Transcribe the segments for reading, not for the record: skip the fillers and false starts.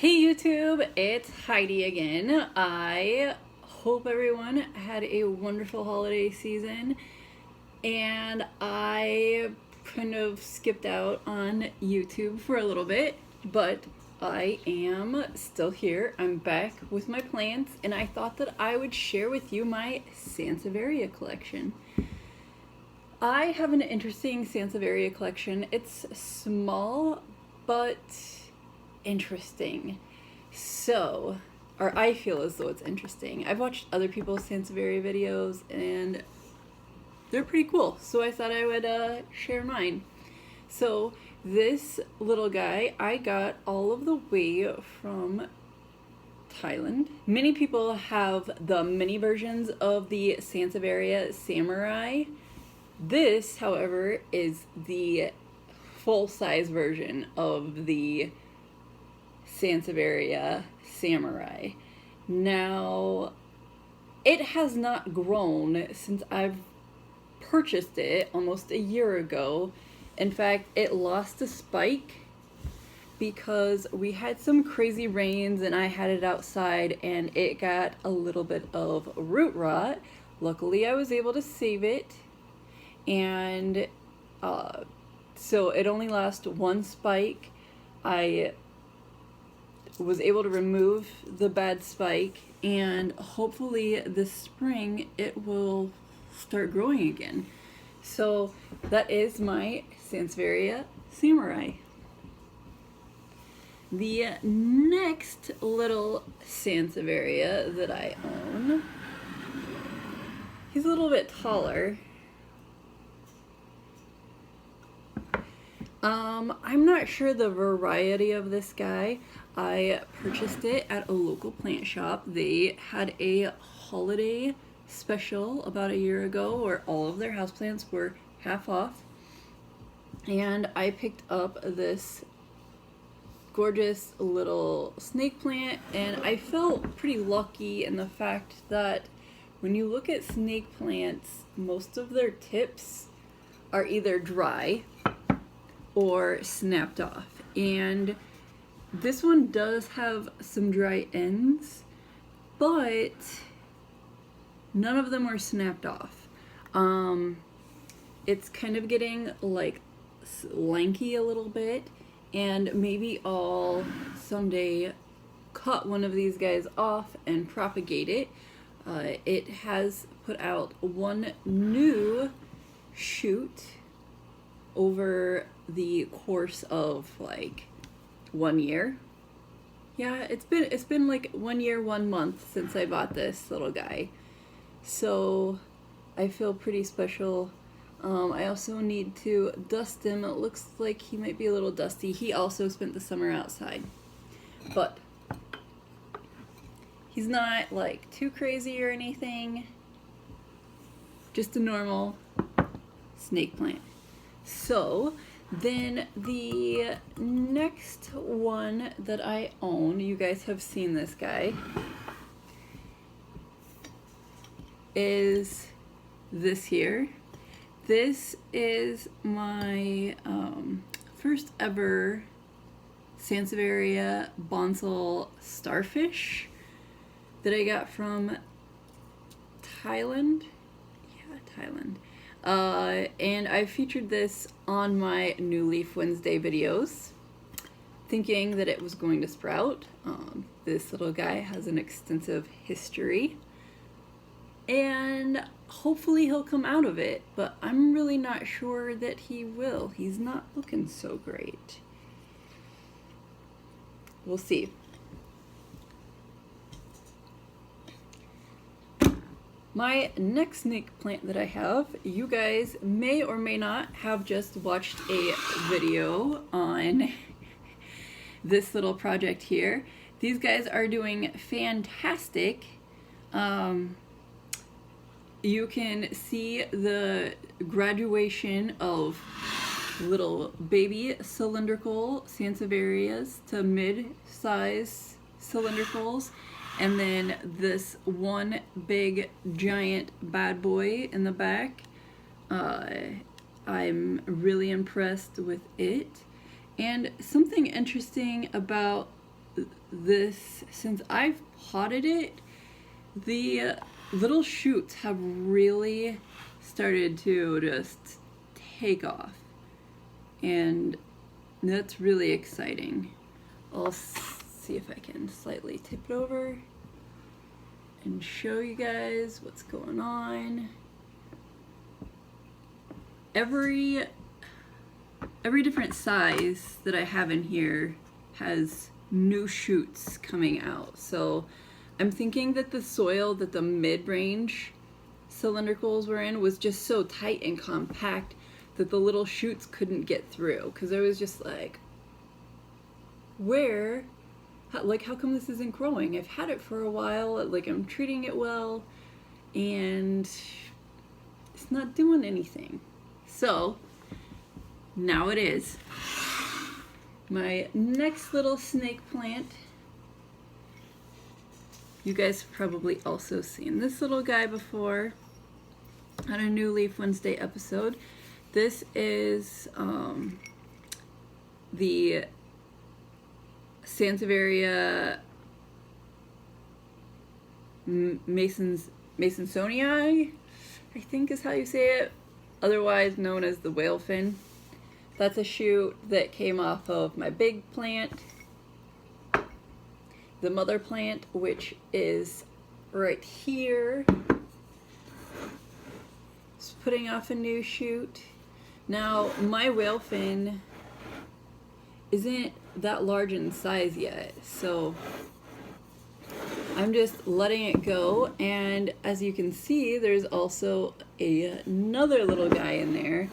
Hey YouTube, it's Heidi again. I hope everyone had a wonderful holiday season, and I kind of skipped out on YouTube for a little bit, but I am still here. I'm back with my plants, and I thought that I would share with you my Sansevieria collection. I have an interesting Sansevieria collection. It's small, but interesting. So, or I feel as though it's interesting. I've watched other people's Sansevieria videos and they're pretty cool. So I thought I would share mine. So this little guy I got all of the way from Thailand. Many people have the mini versions of the Sansevieria Samurai. This, however, is the full-size version of the Sansevieria Samurai. Now, it has not grown since I've purchased it almost a year ago. In fact, it lost a spike because we had some crazy rains and I had it outside and it got a little bit of root rot. Luckily, I was able to save it, and so it only lost one spike. I was able to remove the bad spike, and hopefully this spring it will start growing again. So that is my Sansevieria Samurai. The next little Sansevieria that I own, he's a little bit taller. I'm not sure the variety of this guy. I purchased it at a local plant shop. They had a holiday special about a year ago where all of their houseplants were half off. And I picked up this gorgeous little snake plant, and I felt pretty lucky in the fact that when you look at snake plants, most of their tips are either dry or snapped off, and this one does have some dry ends, but none of them are snapped off. It's kind of getting like lanky a little bit, and maybe I'll someday cut one of these guys off and propagate it. It has put out one new shoot over the course of like 1 year. Yeah, it's been like 1 year, 1 month since I bought this little guy. So I feel pretty special. I also need to dust him. It looks like he might be a little dusty. He also spent the summer outside, but he's not like too crazy or anything. Just a normal snake plant. So then the next one that I own, you guys have seen this guy, is this here. This is my first ever Sansevieria Bonsall starfish that I got from Thailand. Yeah, Thailand. And I featured this on my New Leaf Wednesday videos, thinking that it was going to sprout. This little guy has an extensive history, and hopefully he'll come out of it, but I'm really not sure that he will. He's not looking so great. We'll see. My next snake plant that I have, you guys may or may not have just watched a video on this little project here. These guys are doing fantastic. You can see the graduation of little baby cylindrical Sansevierias to mid-size cylindricals, and then this one big giant bad boy in the back. I'm really impressed with it. And something interesting about this, since I've potted it, the little shoots have really started to just take off, and that's really exciting. I'll see if I can slightly tip it over and show you guys what's going on. Every different size that I have in here has new shoots coming out. So I'm thinking that the soil that the mid-range cylindricals were in was just so tight and compact that the little shoots couldn't get through, because I was just like, how come this isn't growing? I've had it for a while, like I'm treating it well, and it's not doing anything. So now it is. My next little snake plant, you guys have probably also seen this little guy before on a New Leaf Wednesday episode. This is the Sansevieria Masonsonii, I think is how you say it, otherwise known as the whale fin. That's a shoot that came off of my big plant, the mother plant, which is right here. It's putting off a new shoot. Now, my whale fin isn't that large in size yet, so I'm just letting it go. And as you can see, there's also another little guy in there.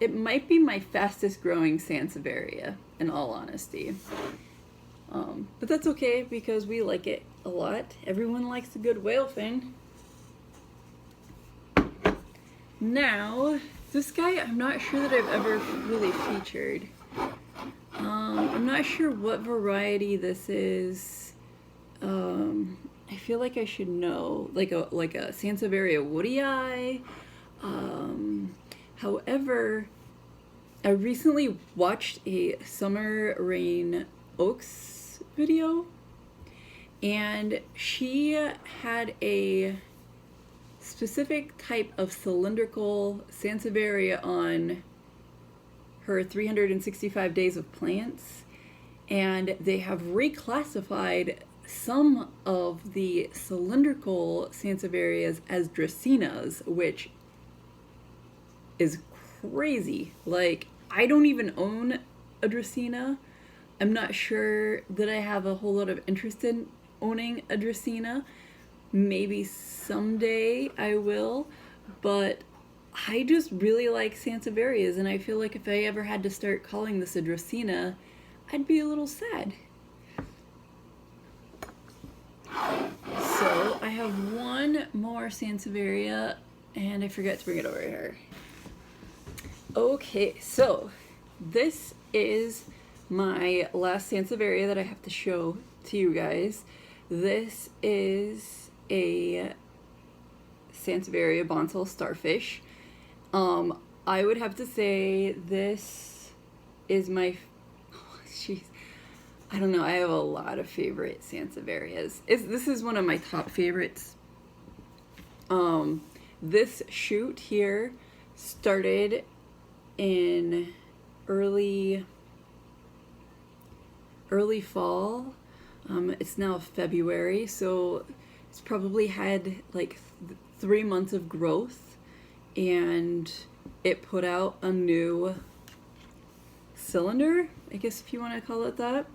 It might be my fastest growing Sansevieria, in all honesty. But that's okay, because we like it a lot. Everyone likes a good whale fin. Now, this guy, I'm not sure that I've ever really featured. I'm not sure what variety this is. I feel like I should know, like a Sansevieria woodii. However, I recently watched a Summer Rain Oaks video, and she had a specific type of cylindrical Sansevieria on her 365 days of plants, and they have reclassified some of the cylindrical Sansevierias as Dracaenas, which is crazy. Like, I don't even own a Dracaena. I'm not sure that I have a whole lot of interest in owning a Dracaena. Maybe someday I will, but I just really like Sansevierias, and I feel like if I ever had to start calling this a Dracaena, I'd be a little sad. So I have one more Sansevieria, and I forgot to bring it over here. Okay, so this is my last Sansevieria that I have to show to you guys. This is a Sansevieria Bonsall starfish. I would have to say this is my, I don't know, I have a lot of favorite Sansevierias. This is one of my top favorites. This shoot here started in early fall. It's now February, so it's probably had like 3 months of growth, and it put out a new cylinder, I guess if you want to call it that,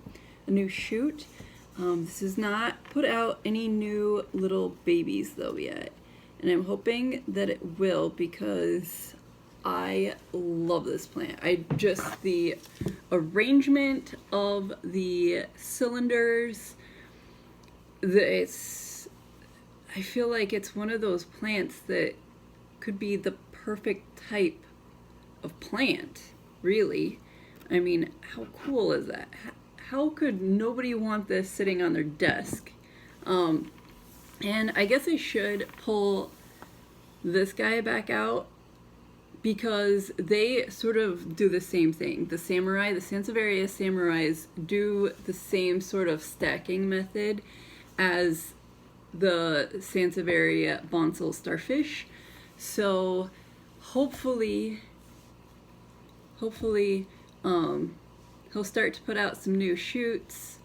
a new shoot. This has not put out any new little babies though yet, and I'm hoping that it will, because I love this plant. The arrangement of the cylinders, I feel like it's one of those plants that could be the perfect type of plant, really. I mean, how cool is that? How could nobody want this sitting on their desk? And I guess I should pull this guy back out because they sort of do the same thing. The Sansevieria Samurais do the same sort of stacking method as the Sansevieria Bonsall starfish. So hopefully he'll start to put out some new shoots,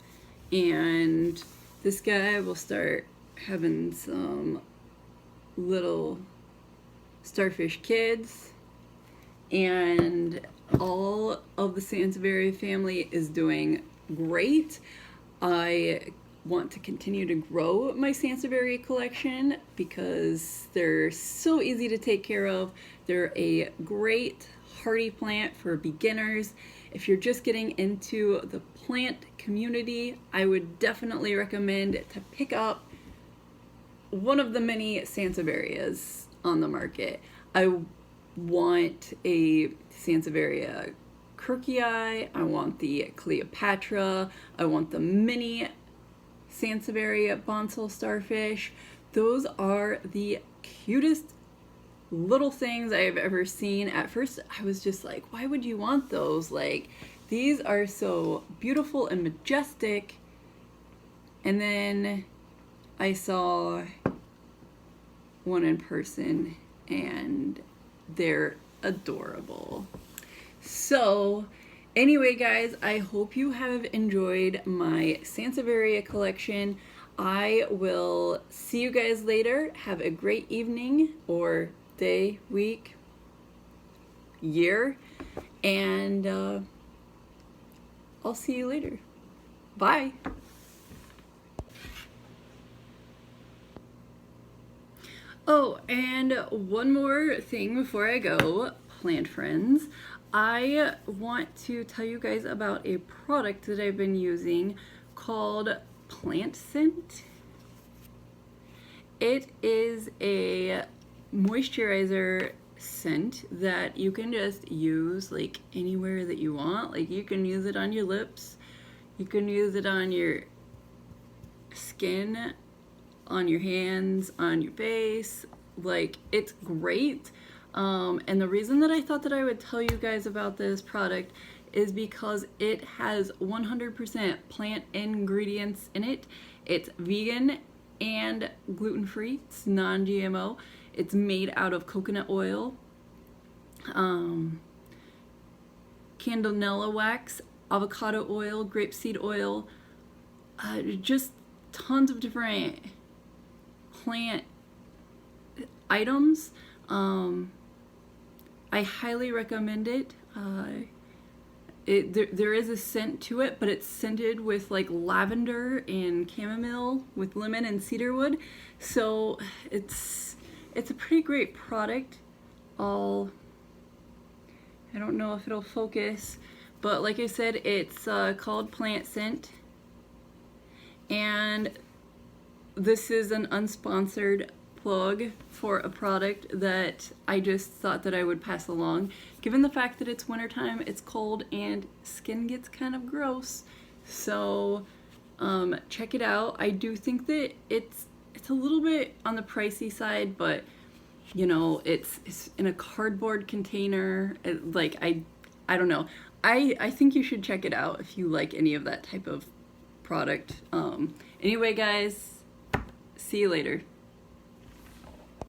and this guy will start having some little starfish kids, and all of the Sansevieria family is doing great. I want to continue to grow my Sansevieria collection because they're so easy to take care of. They're a great hardy plant for beginners. If you're just getting into the plant community, I would definitely recommend to pick up one of the many Sansevierias on the market. I want a Sansevieria kirkii, I want the Cleopatra, I want the mini Sansevieria Bonsall starfish. Those are the cutest little things I've ever seen. At first I was just like, why would you want those? Like, these are so beautiful and majestic. And then I saw one in person and they're adorable. So anyway, guys, I hope you have enjoyed my Sansevieria collection. I will see you guys later. Have a great evening or day, week, year, and I'll see you later. Bye. Oh, and one more thing before I go, plant friends. I want to tell you guys about a product that I've been using called Plant Scent. It is a moisturizer scent that you can just use like anywhere that you want. Like, you can use it on your lips, you can use it on your skin, on your hands, on your face. Like, it's great. And the reason that I thought that I would tell you guys about this product is because it has 100% plant ingredients in it. It's vegan and gluten-free. It's non-GMO. It's made out of coconut oil, candlenella wax, avocado oil, grapeseed oil, just tons of different plant items. I highly recommend it. There is a scent to it, but it's scented with like lavender and chamomile with lemon and cedarwood. So it's a pretty great product. I don't know if it'll focus, but like I said, it's called Plant Scent, and this is an unsponsored plug for a product that I just thought that I would pass along. Given the fact that it's wintertime, it's cold, and skin gets kind of gross. So check it out. I do think that it's a little bit on the pricey side, but you know, it's in a cardboard container. I don't know. I think you should check it out if you like any of that type of product. Anyway, guys, see you later.